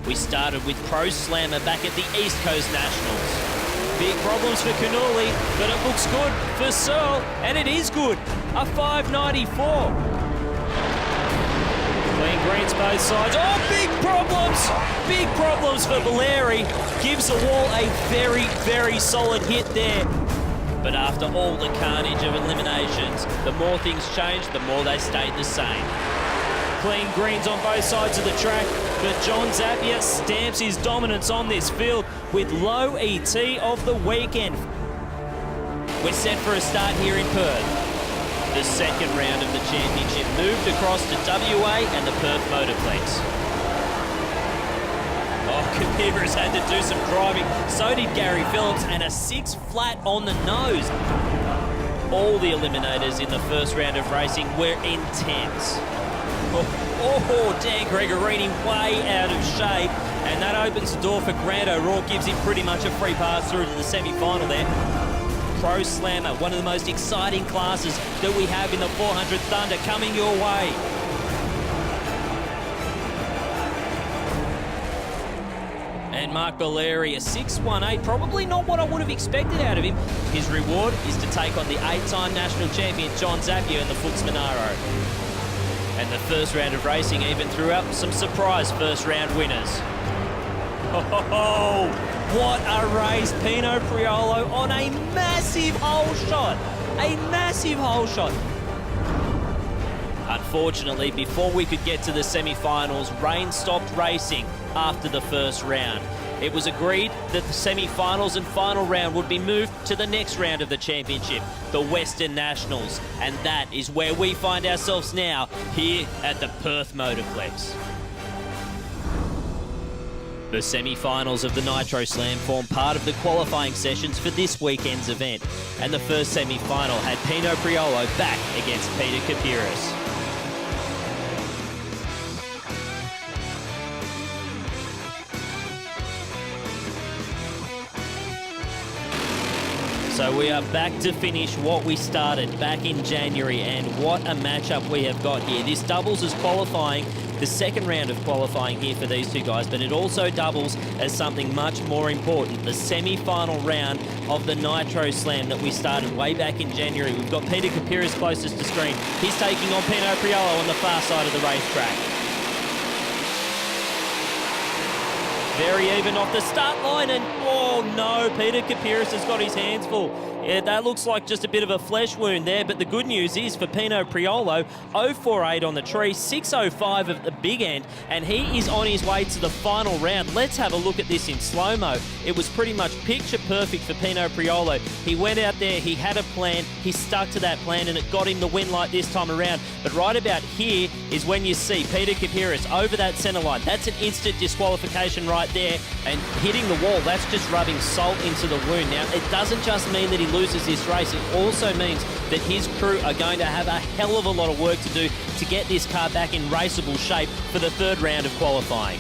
We started with Pro Slammer back at the East Coast Nationals. Big problems for Canuli, but it looks good for Searle, and it is good. A 594. Clean greens both sides. Oh, big problems! Big problems for Valeri. Gives the wall a very, very solid hit there. But after all the carnage of eliminations, the more things changed, the more they stayed the same. Clean greens on both sides of the track, but John Zappia stamps his dominance on this field with low ET of the weekend. We're set for a start here in Perth. The second round of the championship moved across to WA and the Perth Motorplex. Oh, Kapira's had to do some driving. So did Gary Phillips, and a 6 flat on the nose. All the eliminators in the first round of racing were intense. Dan Gregorini way out of shape, and that opens the door for Grant O'Rourke, gives him pretty much a free pass through to the semi-final there. Pro Slammer, one of the most exciting classes that we have in the 400 Thunder, coming your way. And Mark Valeri, a 618, probably not what I would have expected out of him. His reward is to take on the 8-time national champion John Zappia in the Foots Monaro. And the first round of racing even threw up some surprise first round winners. Oh, what a race. Pino Priolo on a massive hole shot. A massive hole shot. Unfortunately, before we could get to the semi-finals, rain stopped racing after the first round. It was agreed that the semi-finals and final round would be moved to the next round of the championship, the Western Nationals. And that is where we find ourselves now, here at the Perth Motorplex. The semi-finals of the Nitro Slam form part of the qualifying sessions for this weekend's event. And the first semi-final had Pino Priolo back against Peter Kapiris. So we are back to finish what we started back in January, and what a matchup we have got here. This doubles as qualifying, the second round of qualifying here for these two guys, but it also doubles as something much more important, the semi-final round of the Nitro Slam that we started way back in January. We've got Peter Kapiris closest to screen. He's taking on Pino Priolo on the far side of the racetrack. Very even off the start line, and oh no, Peter Kapiris has got his hands full. Yeah, that looks like just a bit of a flesh wound there, but the good news is for Pino Priolo, 048 on the tree, 605 at the big end, and he is on his way to the final round. Let's have a look at this in slow-mo. It was pretty much picture perfect for Pino Priolo. He went out there, he had a plan, he stuck to that plan, and it got him the win like this time around. But right about here is when you see Peter Kapiris over that centre line. That's an instant disqualification right there, and hitting the wall, that's just rubbing salt into the wound. Now, it doesn't just mean that he loses this race, it also means that his crew are going to have a hell of a lot of work to do to get this car back in raceable shape for the third round of qualifying.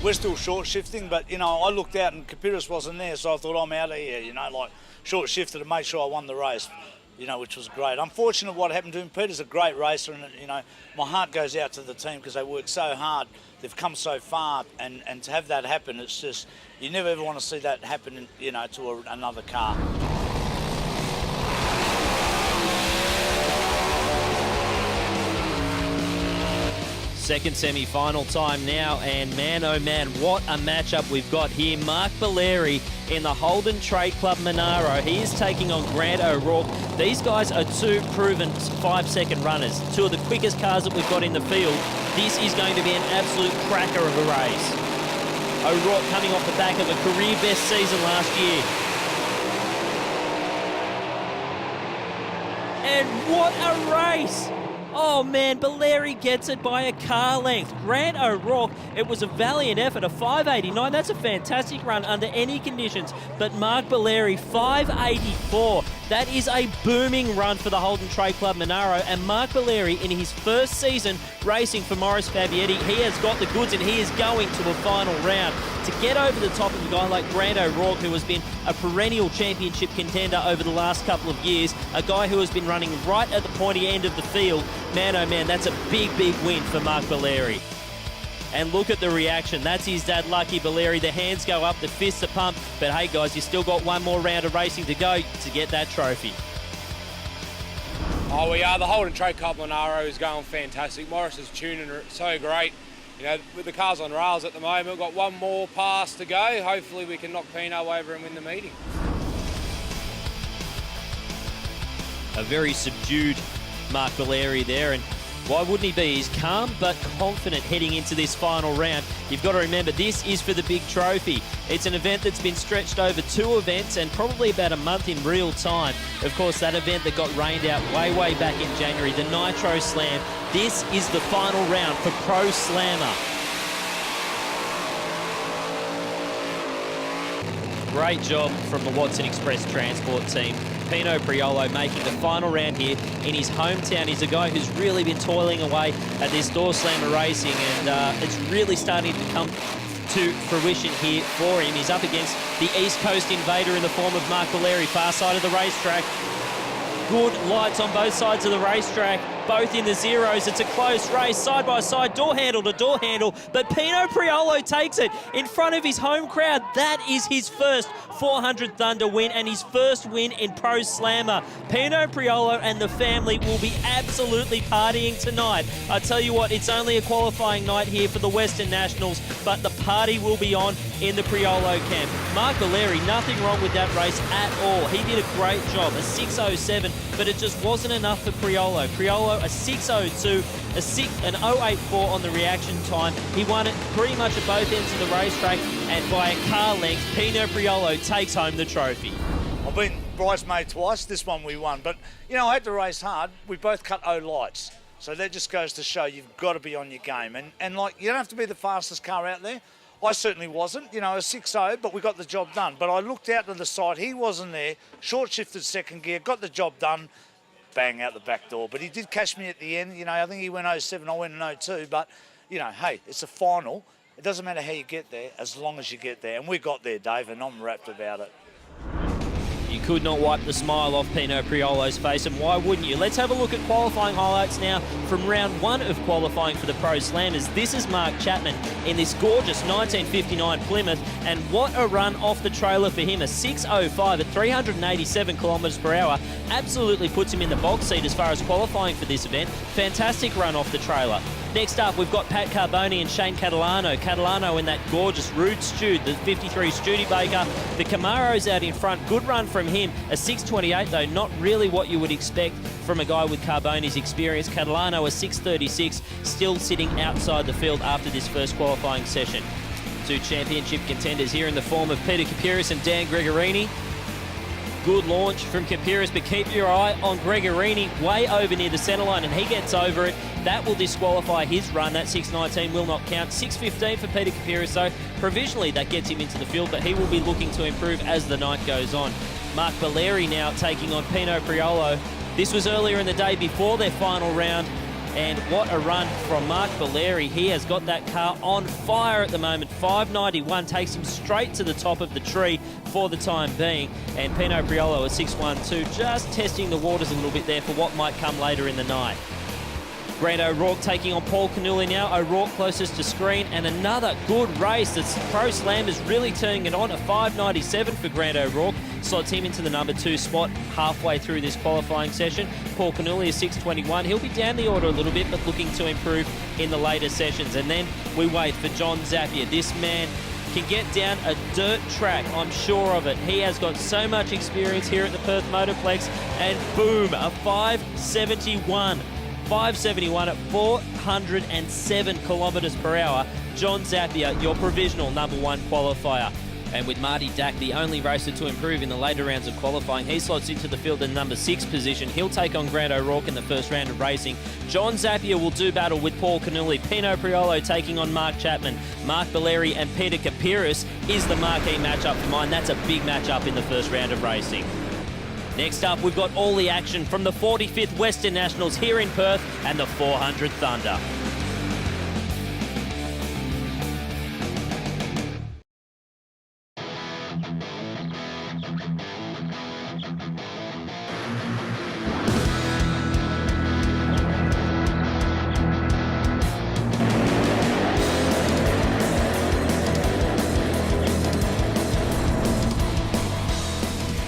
We're still short shifting, but you know, I looked out and Kapiris wasn't there, so I thought I'm out of here, you know, like short shifted to make sure I won the race, you know, which was great. Unfortunate what happened to him. Peter's a great racer, and you know, my heart goes out to the team because they worked so hard. They've come so far, and to have that happen, it's just, you never ever want to see that happen, you know, to another car. Second semi-final time now, and man oh man, what a matchup we've got here. Mark Valeri in the Holden Trade Club Monaro. He is taking on Grant O'Rourke. These guys are two proven 5-second runners, two of the quickest cars that we've got in the field. This is going to be an absolute cracker of a race. O'Rourke coming off the back of a career best season last year. And what a race! Oh man, Valeri gets it by a car length. Grant O'Rourke, it was a valiant effort, a 589. That's a fantastic run under any conditions. But Mark Valeri, 584. That is a booming run for the Holden Trade Club Monaro. And Mark Valeri, in his first season racing for Maurice Fabietti, he has got the goods and he is going to a final round. To get over the top of a guy like Grant O'Rourke, who has been a perennial championship contender over the last couple of years, a guy who has been running right at the pointy end of the field, man oh man, that's a big, big win for Mark Valeri. And look at the reaction. That's his dad, Lucky Valeri. The hands go up, the fists are pumped. But hey, guys, you still got one more round of racing to go to get that trophy. Oh, we are. The Holden Trade Coplanaro is going fantastic. Morris is tuning so great. You know, with the cars on rails at the moment, we've got one more pass to go. Hopefully we can knock Pino over and win the meeting. A very subdued Mark Valeri there, and why wouldn't he be? He's calm but confident heading into this final round. You've got to remember, this is for the big trophy. It's an event that's been stretched over 2 events and probably about a month in real time. Of course, that event that got rained out way back in January, the Nitro Slam. This is the final round for Pro Slammer. Great job from the Watson Express Transport team. Pino Priolo making the final round here in his hometown. He's a guy who's really been toiling away at this door slammer racing, and it's really starting to come to fruition here for him. He's up against the East Coast invader in the form of Mark Valeri, far side of the racetrack. Good lights on both sides of the racetrack, both in the zeros. It's a close race, side by side, door handle to door handle, but Pino Priolo takes it in front of his home crowd. That is his first 400 Thunder win and his first win in Pro Slammer. Pino Priolo and the family will be absolutely partying tonight. I tell you what, it's only a qualifying night here for the Western Nationals, but the party will be on in the Priolo camp. Mark Valeri, nothing wrong with that race at all. He did a great job, a 6.07, but it just wasn't enough for Priolo. Priolo, a 6.02, an 0.84 on the reaction time. He won it pretty much at both ends of the racetrack, and by a car length, Pino Priolo takes home the trophy. I've been bridesmaid twice. This one we won. But, you know, I had to race hard. We both cut O lights. So that just goes to show you've got to be on your game. And like, you don't have to be the fastest car out there. I certainly wasn't. You know, a 6.0, but we got the job done. But I looked out to the side. He wasn't there. Short-shifted second gear. Got the job done. Bang, out the back door. But he did catch me at the end. You know, I think he went 07. I went in 02. But, you know, hey, it's a final. It doesn't matter how you get there, as long as you get there. And we got there, Dave, and I'm wrapped about it. You could not wipe the smile off Pino Priolo's face, and why wouldn't you? Let's have a look at qualifying highlights now from round 1 of qualifying for the Pro Slammers. This is Mark Chapman in this gorgeous 1959 Plymouth, and what a run off the trailer for him. A 6.05 at 387 kilometres per hour absolutely puts him in the box seat as far as qualifying for this event. Fantastic run off the trailer. Next up, we've got Pat Carboni and Shane Catalano. Catalano in that gorgeous Rude Stud, the 53 Studebaker. The Camaro's out in front. Good run from him. A 6.28, though, not really what you would expect from a guy with Carboni's experience. Catalano, a 6.36, still sitting outside the field after this first qualifying session. 2 championship contenders here in the form of Peter Kapiris and Dan Gregorini. Good launch from Kapiris, but keep your eye on Gregorini way over near the centre line, and he gets over it. That will disqualify his run. That 6.19 will not count. 6.15 for Peter Kapiris, so provisionally that gets him into the field, but he will be looking to improve as the night goes on. Mark Valeri now taking on Pino Priolo. This was earlier in the day before their final round, and what a run from Mark Valeri. He has got that car on fire at the moment. 5.91 takes him straight to the top of the tree for the time being. And Pino Priolo, a 6.12, just testing the waters a little bit there for what might come later in the night. Grant O'Rourke taking on Paul Canuli now. O'Rourke closest to screen, and another good race. The Pro Slam is really turning it on. A 5.97 for Grant O'Rourke. Slots him into the number 2 spot halfway through this qualifying session. Paul Canuli, a 6.21. He'll be down the order a little bit, but looking to improve in the later sessions. And then we wait for John Zappia. This man can get down a dirt track, I'm sure of it. He has got so much experience here at the Perth Motorplex, and boom, a 5.71. 5.71 at 407 kilometres per hour. John Zappia, your provisional number 1 qualifier. And with Marty Dack, the only racer to improve in the later rounds of qualifying, he slots into the field in number 6 position. He'll take on Grant O'Rourke in the first round of racing. John Zappia will do battle with Paul Canuli. Pino Priolo taking on Mark Chapman. Mark Valeri and Peter Kapiris is the marquee matchup for mine. That's a big matchup in the first round of racing. Next up, we've got all the action from the 45th Western Nationals here in Perth and the 400 Thunder.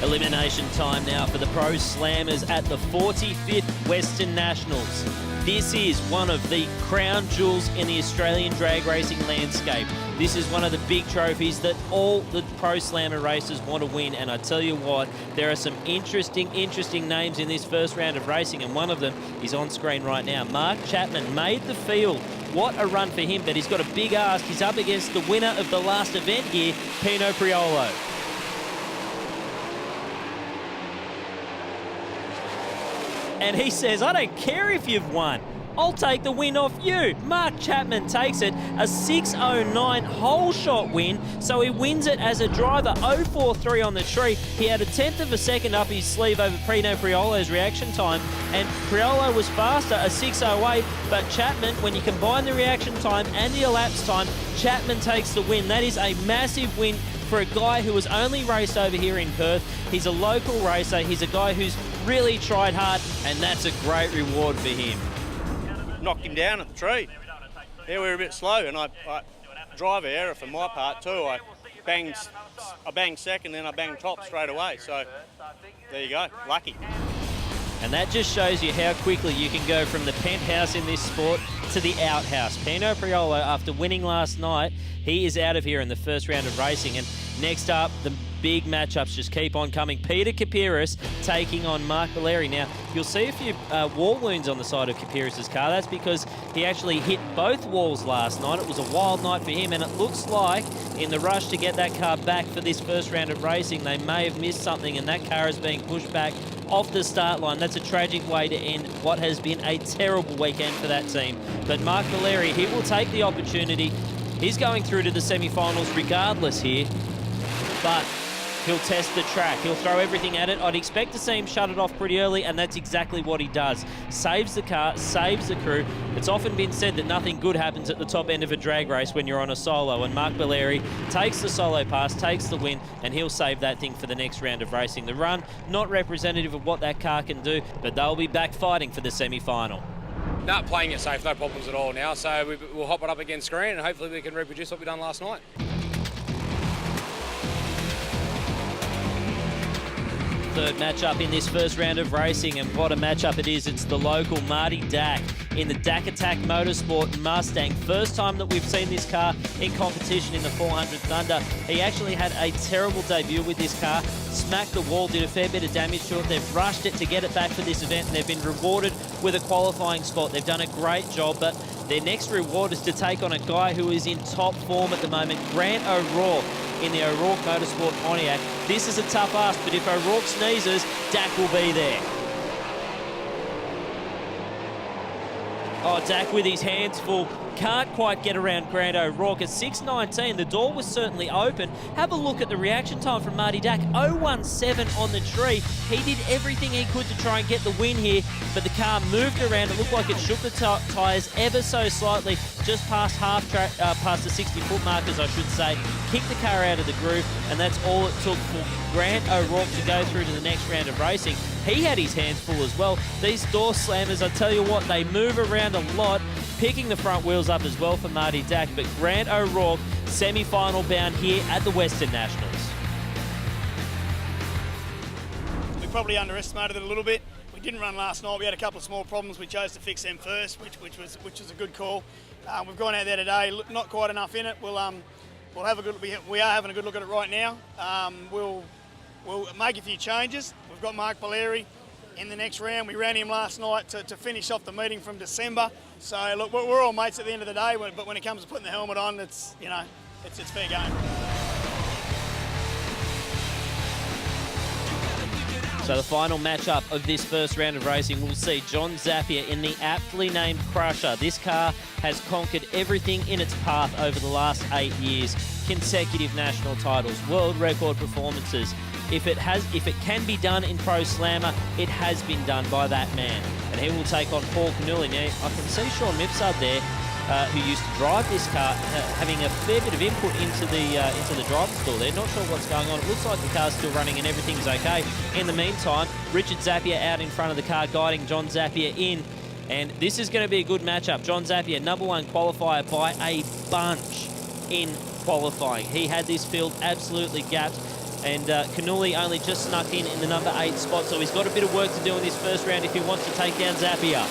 Elimination time now for the Pro Slammers at the 45th Western Nationals. This is one of the crown jewels in the Australian drag racing landscape. This is one of the big trophies that all the Pro Slammer racers want to win, and I tell you what, there are some interesting names in this first round of racing, and one of them is on screen right now. Mark Chapman made the field. What a run for him, but he's got a big ask. He's up against the winner of the last event here, Pino Priolo. And he says, I don't care if you've won. I'll take the win off you. Mark Chapman takes it, a 6.09 whole shot win, so he wins it as a driver, 0.43 on the tree. He had a 1/10 of a second up his sleeve over Pino Priolo's reaction time, and Priolo was faster, a 6.08, but Chapman, when you combine the reaction time and the elapsed time, Chapman takes the win. That is a massive win for a guy who was only raced over here in Perth. He's a local racer. He's a guy who's really tried hard, and that's a great reward for him. Knocked him down at the tree. Yeah, we were a bit slow, and I driver error for my part too. I banged second, then I banged top straight away. So there you go, lucky. And that just shows you how quickly you can go from the penthouse in this sport to the outhouse. Pino Priolo, after winning last night, he is out of here in the first round of racing. And next up, the big matchups just keep on coming. Peter Kapiris taking on Mark Valeri. Now, you'll see a few wall wounds on the side of Kapiris' car. That's because he actually hit both walls last night. It was a wild night for him, and it looks like in the rush to get that car back for this first round of racing, they may have missed something, and that car is being pushed back off the start line. That's a tragic way to end what has been a terrible weekend for that team. But Mark Valeri, he will take the opportunity. He's going through to the semi-finals regardless here, but he'll test the track. He'll throw everything at it. I'd expect to see him shut it off pretty early, and that's exactly what he does. Saves the car, saves the crew. It's often been said that nothing good happens at the top end of a drag race when you're on a solo, and Mark Valeri takes the solo pass, takes the win, and he'll save that thing for the next round of racing. The run, not representative of what that car can do, but they'll be back fighting for the semi-final. Not playing it safe, no problems at all now, so we'll hop it up against screen, and hopefully we can reproduce what we done last night. Third matchup in this first round of racing, and what a matchup it is. It's the local Marty Dack in the Dack Attack Motorsport Mustang. First time that we've seen this car in competition in the 400 Thunder. He actually had a terrible debut with this car, smacked the wall, did a fair bit of damage to it. They've rushed it to get it back for this event, and they've been rewarded with a qualifying spot. They've done a great job, but their next reward is to take on a guy who is in top form at the moment, Grant O'Rourke, in the O'Rourke Motorsport Pontiac. This is a tough ask, but if O'Rourke sneezes, Dack will be there. Oh, Dack with his hands full. Can't quite get around Grant O'Rourke. At 6.19, the door was certainly open. Have a look at the reaction time from Marty Dack. 0.17 on the tree. He did everything he could to try and get the win here, but the car moved around. It looked like it shook the tyres ever so slightly, just past past the 60-foot markers, I should say. Kicked the car out of the groove, and that's all it took for Grant O'Rourke to go through to the next round of racing. He had his hands full as well. These door slammers, I tell you what, they move around a lot, picking the front wheels up as well for Marty Dack. But Grant O'Rourke, semi-final bound here at the Western Nationals. We probably underestimated it a little bit. We didn't run last night. We had a couple of small problems. We chose to fix them first, which was a good call. We've gone out there today, not quite enough in it. We'll have a good. We are having a good look at it right now. We'll make a few changes. We've got Mark Valeri in the next round. We ran him last night to finish off the meeting from December. So look, we're all mates at the end of the day. But when it comes to putting the helmet on, it's fair game. So the final matchup of this first round of racing, we'll see John Zappia in the aptly named Crusher. This car has conquered everything in its path over the last 8 years. Consecutive national titles, world record performances. If it can be done in Pro Slammer, it has been done by that man. And he will take on Paul Canuli. Now, I can see Sean Mipsard there, who used to drive this car, having a fair bit of input into the driver's store there. Not sure what's going on. It looks like the car's still running and everything's okay. In the meantime, Richard Zappia out in front of the car, guiding John Zappia in. And this is going to be a good matchup. John Zappia, #1 qualifier by a bunch in qualifying. He had this field absolutely gapped. And Canuli only just snuck in the number 8 spot, so he's got a bit of work to do in this first round if he wants to take down Zappia.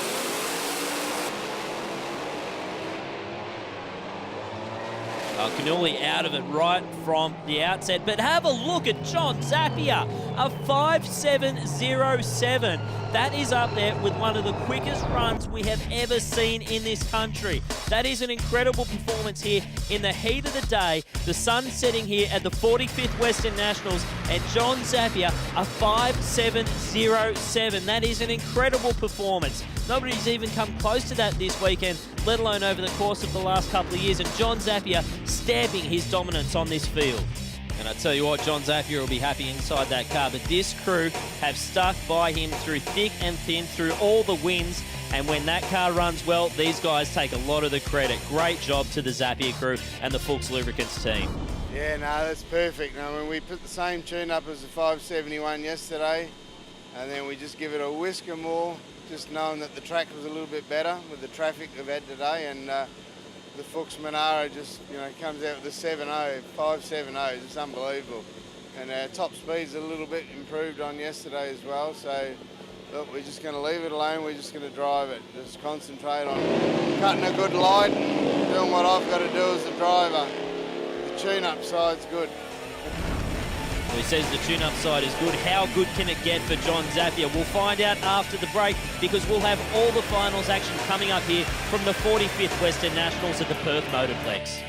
Canuli out of it right from the outset. But have a look at John Zappia, a 5.707. That is up there with one of the quickest runs we have ever seen in this country. That is an incredible performance here in the heat of the day. The sun setting here at the 45th Western Nationals, and John Zappia, a 5.707. That is an incredible performance. Nobody's even come close to that this weekend, let alone over the course of the last couple of years. And John Zappia stamping his dominance on this field. And I tell you what, John Zappia will be happy inside that car. But this crew have stuck by him through thick and thin, through all the wins. And when that car runs well, these guys take a lot of the credit. Great job to the Zappia crew and the Fuchs Lubricants team. Yeah, no, that's perfect. I mean, we put the same tune up as the 571 yesterday, and then we just give it a whisker more, just knowing that the track was a little bit better with the traffic we've had today, and the Fuchs Monaro just, comes out with a 7.0, 5.70. It's unbelievable. And our top speed's a little bit improved on yesterday as well, so look, we're just going to leave it alone. We're just going to drive it. Just concentrate on cutting a good light and doing what I've got to do as the driver. The tune-up side's good. He says the tune-up side is good. How good can it get for John Zappia? We'll find out after the break, because we'll have all the finals action coming up here from the 45th Western Nationals at the Perth Motorplex.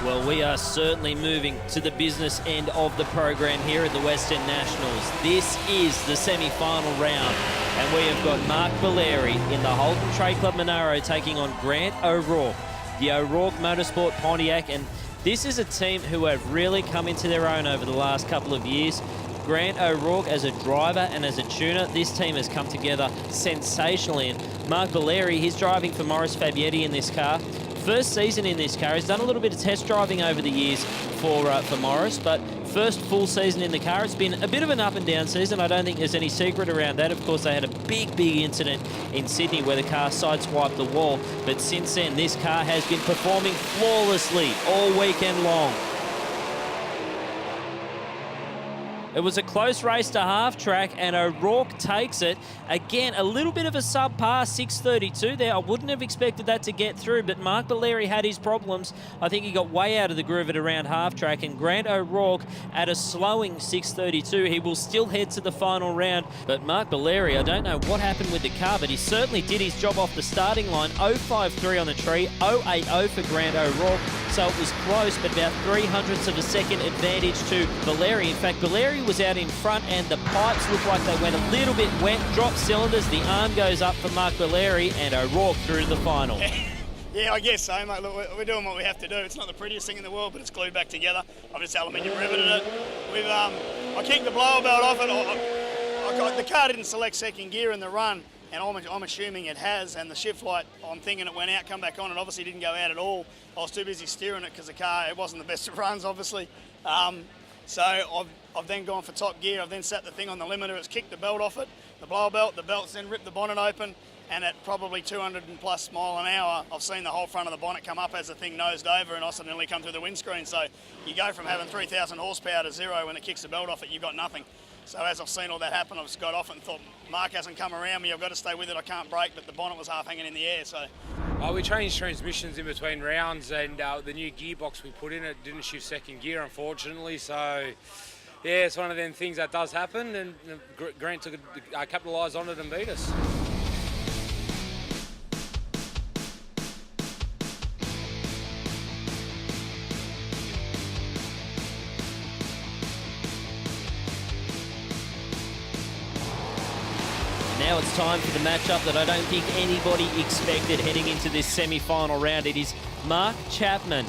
Well, we are certainly moving to the business end of the program here at the Western Nationals. This is the semi-final round, and we have got Mark Valeri in the Holden Trade Club Monaro taking on Grant O'Rourke, the O'Rourke Motorsport Pontiac, and this is a team who have really come into their own over the last couple of years. Grant O'Rourke as a driver and as a tuner, this team has come together sensationally. And Mark Valeri, he's driving for Morris Fabietti in this car. First season in this car. He's done a little bit of test driving over the years for Morris, but first full season in the car. It's been a bit of an up and down season. I don't think there's any secret around that. Of course, they had a big incident in Sydney where the car sideswiped the wall, but since then, this car has been performing flawlessly all weekend long. It was a close race to half track, and O'Rourke takes it. Again, a little bit of a subpar 6.32 there. I wouldn't have expected that to get through, but Mark Valeri had his problems. I think he got way out of the groove at around half track, and Grant O'Rourke at a slowing 6.32. He will still head to the final round, but Mark Valeri, I don't know what happened with the car, but he certainly did his job off the starting line. 0.53 on the tree, 0.80 for Grant O'Rourke, so it was close, but about 0.03 of a second advantage to Valeri. In fact, Valeri was out in front, and the pipes looked like they went a little bit wet. Dropped cylinders, the arm goes up for Mark Valeri, and O'Rourke through to the final. Yeah, I guess so, mate. Look, we're doing what we have to do. It's not the prettiest thing in the world, but it's glued back together. I've just aluminium riveted it. I kicked the blower belt off it. The car didn't select second gear in the run, and I'm assuming it has, and the shift light, I'm thinking it went out, come back on. It obviously didn't go out at all. I was too busy steering it because the car, it wasn't the best of runs, obviously. So I've then gone for top gear. I've then set the thing on the limiter. It's kicked the belt off it, the blower belt. The belt's then ripped the bonnet open, and at probably 200 and plus mile an hour, I've seen the whole front of the bonnet come up as the thing nosed over, and I suddenly come through the windscreen. So you go from having 3,000 horsepower to zero. When it kicks the belt off it, you've got nothing. So as I've seen all that happen, I've just got off it and thought, Mark hasn't come around me, I've got to stay with it, I can't brake, but the bonnet was half hanging in the air, so. We changed transmissions in between rounds, and the new gearbox we put in it didn't shift second gear, unfortunately, so yeah, it's one of them things that does happen, and Grant took capitalised on it and beat us. Now it's time for the matchup that I don't think anybody expected heading into this semi-final round. It is Mark Chapman,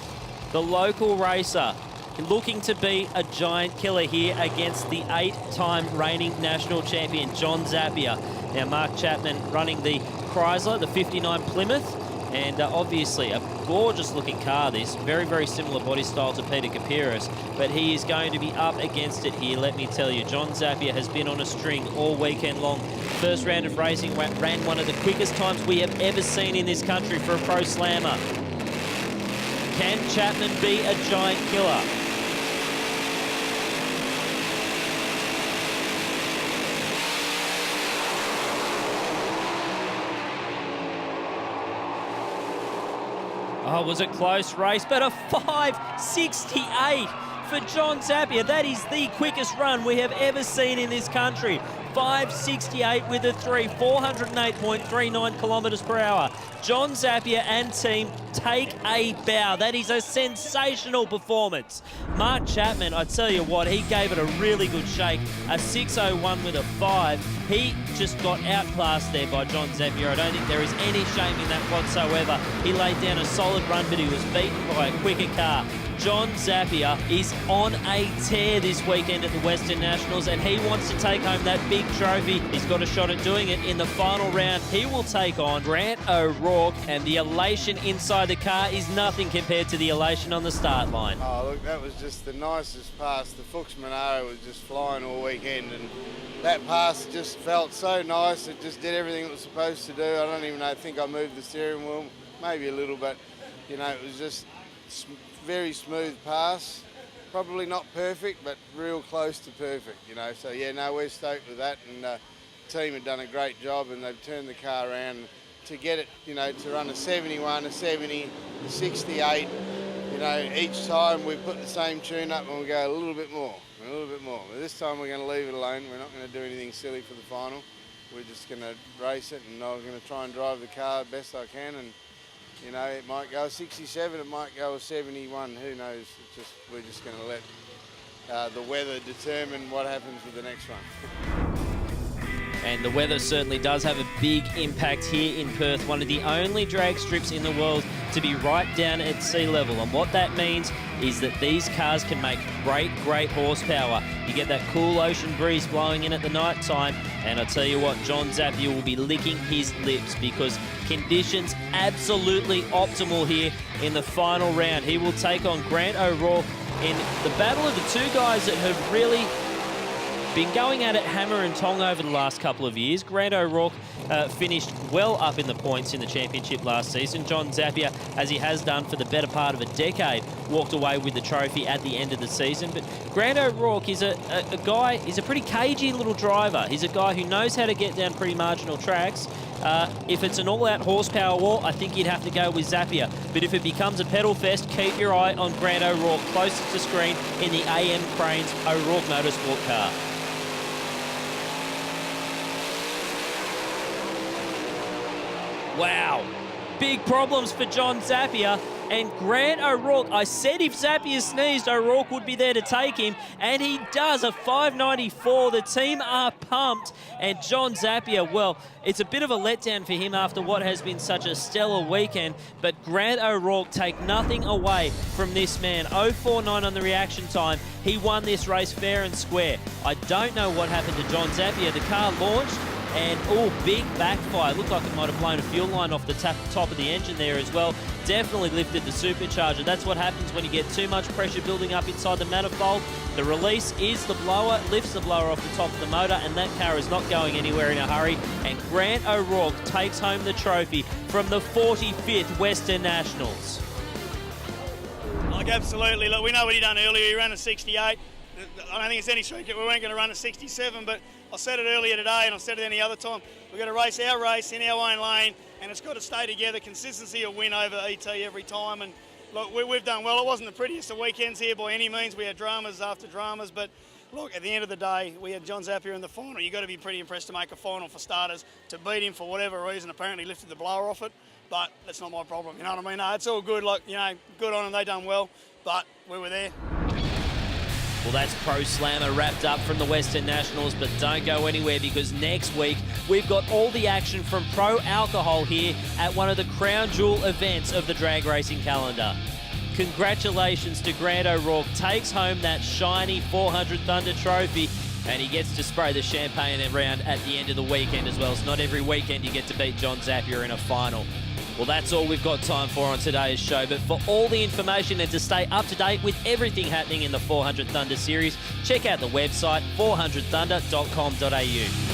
the local racer, looking to be a giant killer here against the 8-time reigning national champion, John Zappia. Now, Mark Chapman running the Chrysler, the 59 Plymouth, and obviously a gorgeous-looking car, this. Very, very similar body style to Peter Kapiris, but he is going to be up against it here, let me tell you. John Zappia has been on a string all weekend long. First round of racing ran one of the quickest times we have ever seen in this country for a pro slammer. Can Chapman be a giant killer? Oh, was a close race, but a 5:68 for John Zappia. That is the quickest run we have ever seen in this country. 5:68 with a 3, 408.39 kilometres per hour. John Zappia and team take a bow. That is a sensational performance. Mark Chapman, I tell you what, he gave it a really good shake. A 6:01 with a 5. He just got outclassed there by John Zappia. I don't think there is any shame in that whatsoever. He laid down a solid run, but he was beaten by a quicker car. John Zappia is on a tear this weekend at the Western Nationals, and he wants to take home that big trophy. He's got a shot at doing it in the final round. He will take on Grant O'Rourke, and the elation inside the car is nothing compared to the elation on the start line. Oh, look, that was just the nicest pass. The Fuchs Monaro was just flying all weekend, and that pass just felt so nice. It just did everything it was supposed to do. I don't even think I moved the steering wheel, maybe a little, but, you know, it was just very smooth pass. Probably not perfect, but real close to perfect, you know. So, yeah, no, we're stoked with that, and the team have done a great job, and they've turned the car around to get it, you know, to run a 71, a 70, a 68. You know, each time we put the same tune up and we go a little bit more, a little bit more. But this time we're going to leave it alone. We're not going to do anything silly for the final. We're just going to race it, and I'm going to try and drive the car best I can. And you know, it might go a 67, it might go a 71. Who knows? It's just we're just going to let the weather determine what happens with the next one. And the weather certainly does have a big impact here in Perth, one of the only drag strips in the world to be right down at sea level. And what that means is that these cars can make great horsepower. You get that cool ocean breeze blowing in at the night time, and I tell you what, John Zappia will be licking his lips because conditions absolutely optimal here in the final round. He will take on Grant O'Rourke in the battle of the two guys that have really been going at it hammer and tong over the last couple of years. Grant O'Rourke finished well up in the points in the championship last season. John Zappia, as he has done for the better part of a decade, walked away with the trophy at the end of the season. But Grant O'Rourke is a guy, he's a pretty cagey little driver. He's a guy who knows how to get down pretty marginal tracks. If it's an all-out horsepower war, I think you'd have to go with Zappia. But if it becomes a pedal fest, keep your eye on Grant O'Rourke, closest to screen in the AM Cranes O'Rourke Motorsport car. Wow, big problems for John Zappia. And Grant O'Rourke, I said if Zappia sneezed, O'Rourke would be there to take him, and he does, a 594. The team are pumped, and John Zappia, well, it's a bit of a letdown for him after what has been such a stellar weekend, but Grant O'Rourke take nothing away from this man. 0.49 on the reaction time. He won this race fair and square. I don't know what happened to John Zappia. The car launched, and big backfire. Looked like it might have blown a fuel line off the top of the engine there as well. Definitely lifted the supercharger. That's what happens when you get too much pressure building up inside the manifold. The release is the blower, lifts the blower off the top of the motor, and that car is not going anywhere in a hurry. And Grant O'Rourke takes home the trophy from the 45th Western Nationals. Like, absolutely. Look, we know what he done earlier. He ran a 68. I don't think it's any secret we weren't going to run a 67, but I said it earlier today, and I said it any other time. We've got to race our race in our own lane, and it's got to stay together. Consistency will win over ET every time. And look, we've done well. It wasn't the prettiest of weekends here by any means. We had dramas after dramas, but look, at the end of the day, we had John Zappia in the final. You've got to be pretty impressed to make a final for starters. To beat him for whatever reason, apparently lifted the blower off it, but that's not my problem. You know what I mean? No, it's all good. Like, you know, good on them. They done well, but we were there. Well, that's Pro Slammer wrapped up from the Western Nationals, but don't go anywhere because next week we've got all the action from Pro Alcohol here at one of the crown jewel events of the drag racing calendar. congratulations to Grant O'Rourke. Takes home that shiny 400 Thunder trophy, and he gets to spray the champagne around at the end of the weekend as well. It's not every weekend you get to beat John Zappia in a final. Well, that's all we've got time for on today's show. But for all the information and to stay up to date with everything happening in the 400 Thunder series, check out the website 400thunder.com.au.